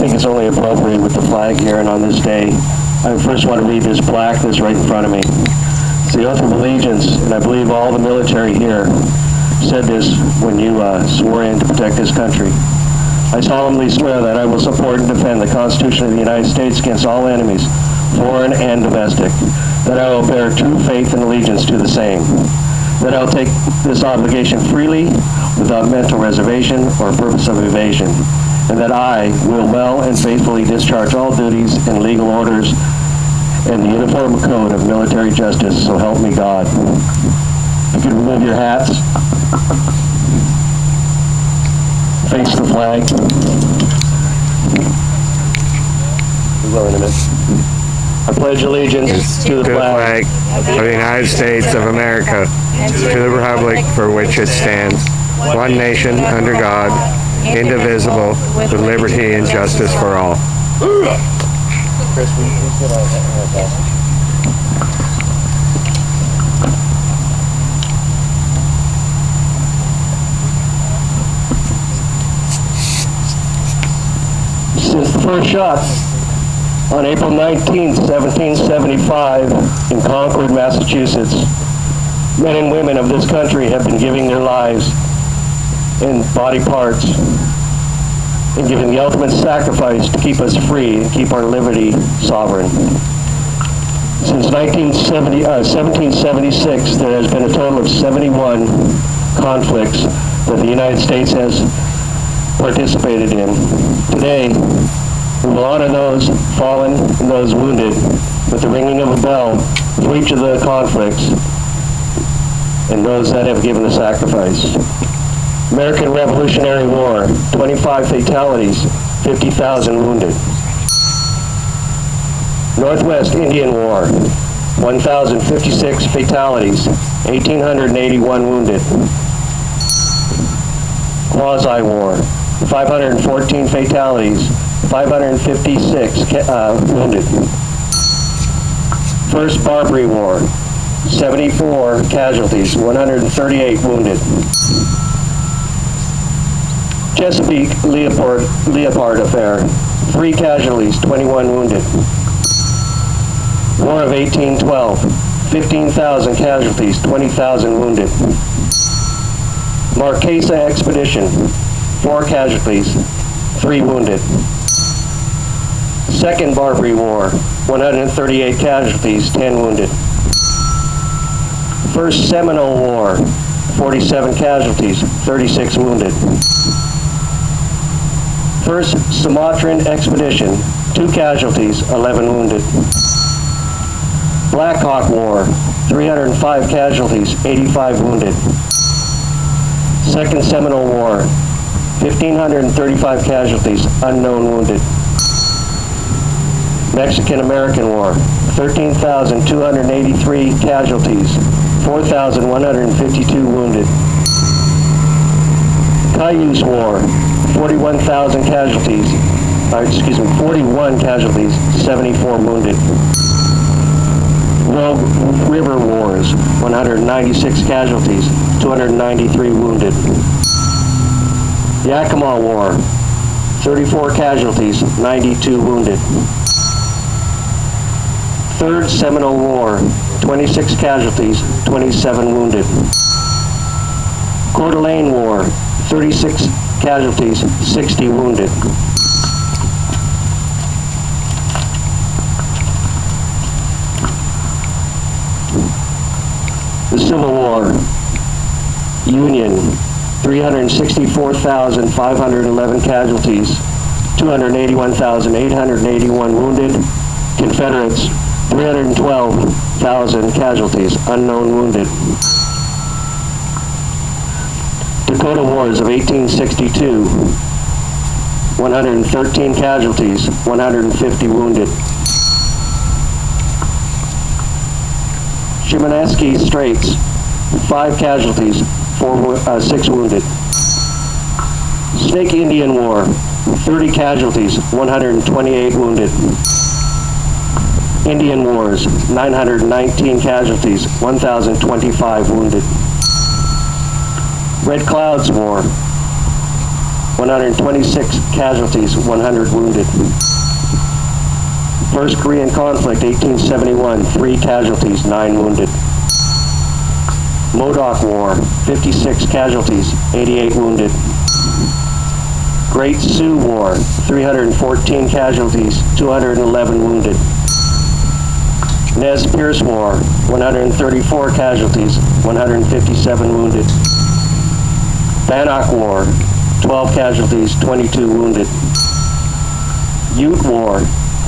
think it's only appropriate with the flag here and on this day. I first want to read this plaque that's right in front of me. It's the oath of allegiance, and I believe all the military here said this when you swore in to protect this country. I solemnly swear that I will support and defend the Constitution of the United States against all enemies, foreign and domestic, that I will bear true faith and allegiance to the same, that I will take this obligation freely, without mental reservation or purpose of evasion, and that I will well and faithfully discharge all duties and legal orders and the uniform code of military justice, so help me God. You can remove your hats. Face the flag. We'll go in a minute. I pledge allegiance to the flag of the United States of America, to the republic for which it stands, one nation, under God, indivisible, with liberty and justice for all. Since the first shot on April 19, 1775, in Concord, Massachusetts, men and women of this country have been giving their lives and body parts and giving the ultimate sacrifice to keep us free and keep our liberty sovereign. Since 1776, there has been a total of 71 conflicts that the United States has participated in. Today, we will honor those fallen and those wounded with the ringing of a bell for each of the conflicts and those that have given the sacrifice. American Revolutionary War, 25 fatalities, 50,000 wounded. Northwest Indian War, 1,056 fatalities, 1,881 wounded. Quasi-War, 514 fatalities, 556 wounded. First Barbary War, 74 casualties, 138 wounded. Chesapeake Leopard Affair, 3 casualties, 21 wounded. War of 1812, 15,000 casualties, 20,000 wounded. Marquesa Expedition, 4 casualties, 3 wounded. Second Barbary War, 138 casualties, 10 wounded. First Seminole War, 47 casualties, 36 wounded. First Sumatran Expedition, 2 casualties, 11 wounded. Black Hawk War, 305 casualties, 85 wounded. Second Seminole War, 1,535 casualties, unknown wounded. Mexican-American War, 13,283 casualties, 4,152 wounded. Cayuse War, 41 casualties, 74 wounded. Rogue River Wars, 196 casualties, 293 wounded. Yakima War, 34 casualties, 92 wounded. Third Seminole War, 26 casualties, 27 wounded. Coeur d'Alene War, 36 casualties, 60 wounded. The Civil War, Union, 364,511 casualties, 281,881 wounded. Confederates, 312,000 casualties, unknown wounded. Dakota Wars of 1862, 113 casualties, 150 wounded. Chimanaski Straits, 5 casualties, 6 wounded. Snake Indian War, 30 casualties, 128 wounded. Indian Wars, 919 casualties, 1,025 wounded. Red Clouds War, 126 casualties, 100 wounded. First Korean conflict, 1871, 3 casualties, 9 wounded. Modoc War, 56 casualties, 88 wounded. Great Sioux War, 314 casualties, 211 wounded. Nez Perce War, 134 casualties, 157 wounded. Bannock War, 12 casualties, 22 wounded. Ute War,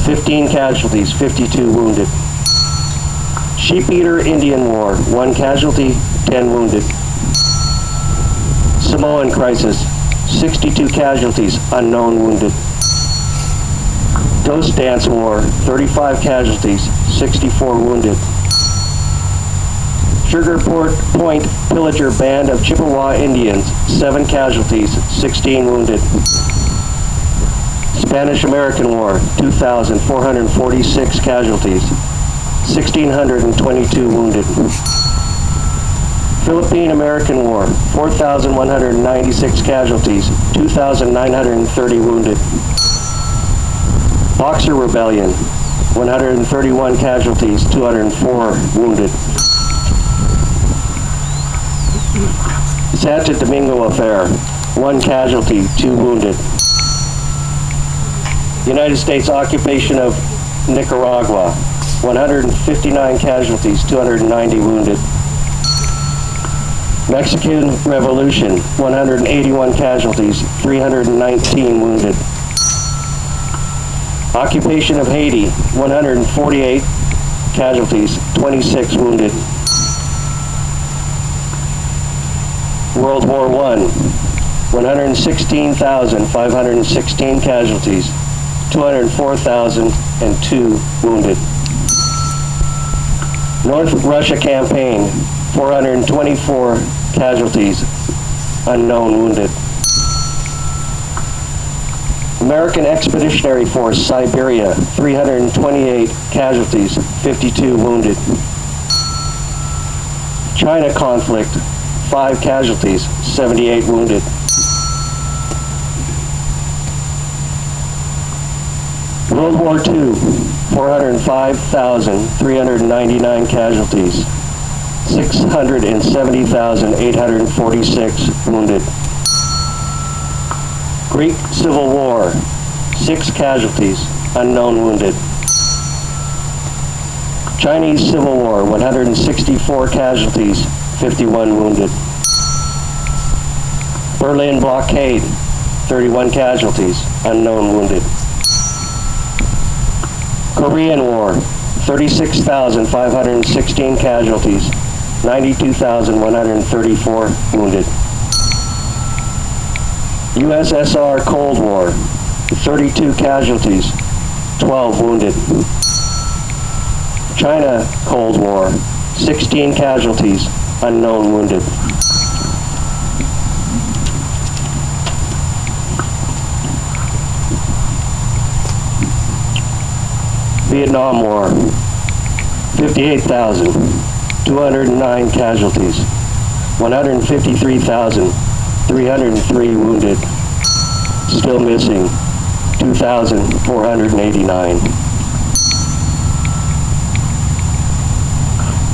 15 casualties, 52 wounded. Sheep-Eater Indian War, 1 casualty, 10 wounded. Samoan Crisis, 62 casualties, unknown wounded. Ghost Dance War, 35 casualties, 64 wounded. Sugar Point Pillager Band of Chippewa Indians, 7 casualties, 16 wounded. Spanish-American War, 2,446 casualties, 1,622 wounded. Philippine-American War, 4,196 casualties, 2,930 wounded. Boxer Rebellion, 131 casualties, 204 wounded. Santo Domingo Affair, 1 casualty, 2 wounded. United States occupation of Nicaragua, 159 casualties, 290 wounded. Mexican Revolution, 181 casualties, 319 wounded. Occupation of Haiti, 148 casualties, 26 wounded. World War I, 116,516 casualties, 204,002 wounded. North Russia campaign, 424 casualties, unknown wounded. American Expeditionary Force, Siberia, 328 casualties, 52 wounded. China conflict, 5 casualties, 78 wounded. World War II, 405,399 casualties, 670,846 wounded. Greek Civil War, 6 casualties, unknown wounded. Chinese Civil War, 164 casualties, 51 wounded. Berlin blockade, 31 casualties, unknown wounded. Korean War, 36,516 casualties, 92,134 wounded. USSR Cold War, 32 casualties, 12 wounded. China Cold War, 16 casualties, unknown wounded. Vietnam War, 58,209 casualties, 153,303 wounded, still missing 2,489.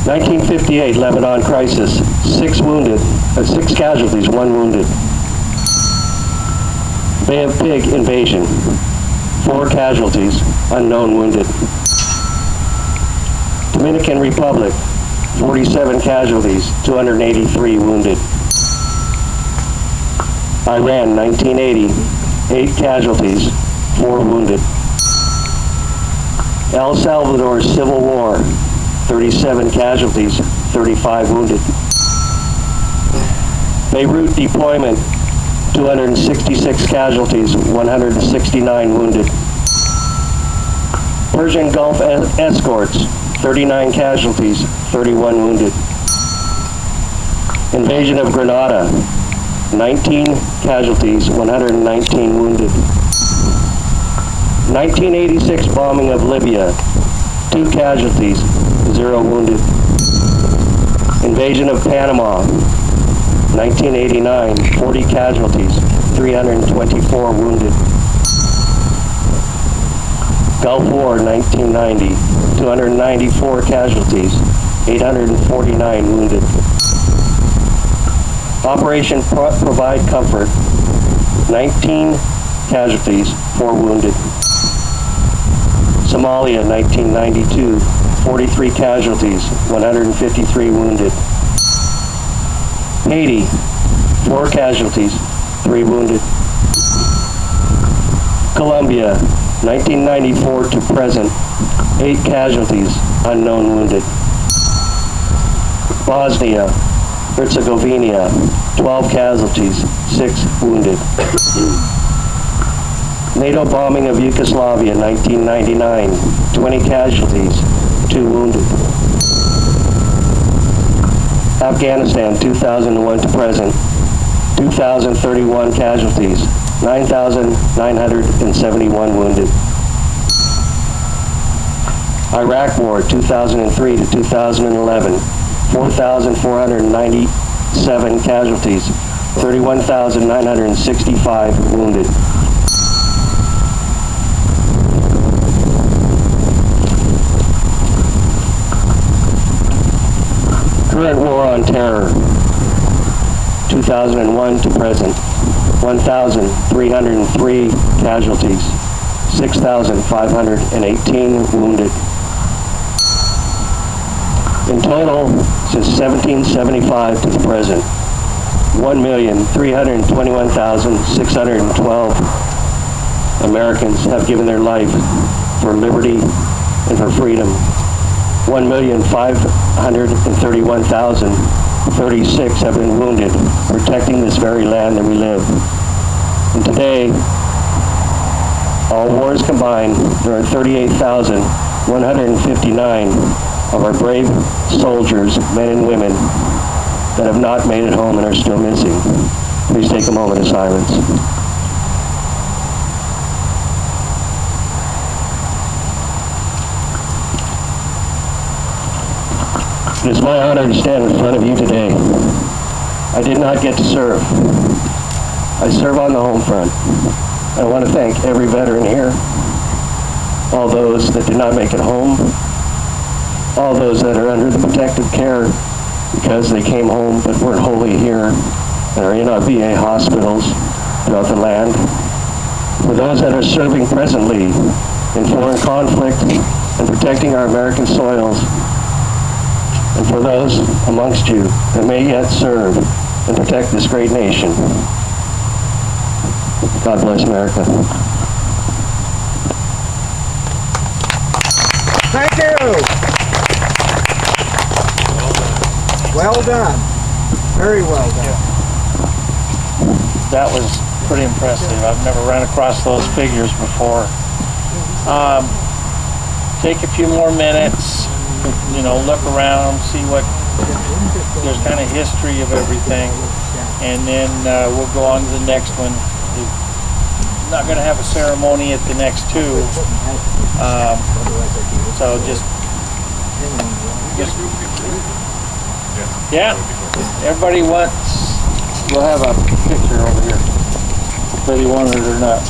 1958 Lebanon crisis, 6 casualties, 1 wounded. Bay of Pig invasion, 4 casualties, unknown wounded. Dominican Republic, 47 casualties, 283 wounded. Iran, 1980, 8 casualties, 4 wounded. El Salvador Civil War, 37 casualties, 35 wounded. Beirut deployment, 266 casualties, 169 wounded. Persian Gulf escorts, 39 casualties, 31 wounded. Invasion of Grenada, 19 casualties, 119 wounded. 1986 bombing of Libya, 2 casualties, 0 wounded. Invasion of Panama, 1989, 40 casualties, 324 wounded. Gulf War, 1990, 294 casualties, 849 wounded. Operation Provide Comfort, 19 casualties, 4 wounded. Somalia, 1992, 43 casualties, 153 wounded. Haiti, 4 casualties, 3 wounded. Colombia, 1994 to present, 8 casualties, unknown wounded. Bosnia, Herzegovina, 12 casualties, 6 wounded. NATO bombing of Yugoslavia, 1999, 20 casualties, 2 wounded. Afghanistan, 2001 to present, 2,031 casualties, 9,971 wounded. Iraq War, 2003 to 2011, 4,497 casualties, 31,965 wounded. Current War on Terror, 2001 to present, 1,303 casualties, 6,518 wounded. In total, since 1775 to the present, 1,321,612 Americans have given their life for liberty and for freedom. 1,531,036 have been wounded, protecting this very land that we live. And today, all wars combined, there are 38,159 of our brave soldiers, men and women, that have not made it home and are still missing. Please take a moment of silence. It is my honor to stand in front of you today. I did not get to serve. I serve on the home front. I want to thank every veteran here, all those that did not make it home, all those that are under the protective care because they came home but weren't wholly here and are in our VA hospitals throughout the land, for those that are serving presently in foreign conflict and protecting our American soils, and for those amongst you that may yet serve and protect this great nation. God bless America. Thank you. Well done. Very well done. That was pretty impressive. I've never run across those figures before. Take a few more minutes, look around, see what, there's kind of history of everything, and then we'll go on to the next one. We're not going to have a ceremony at the next two, so just yeah, everybody wants, we'll have a picture over here, whether you want it or not.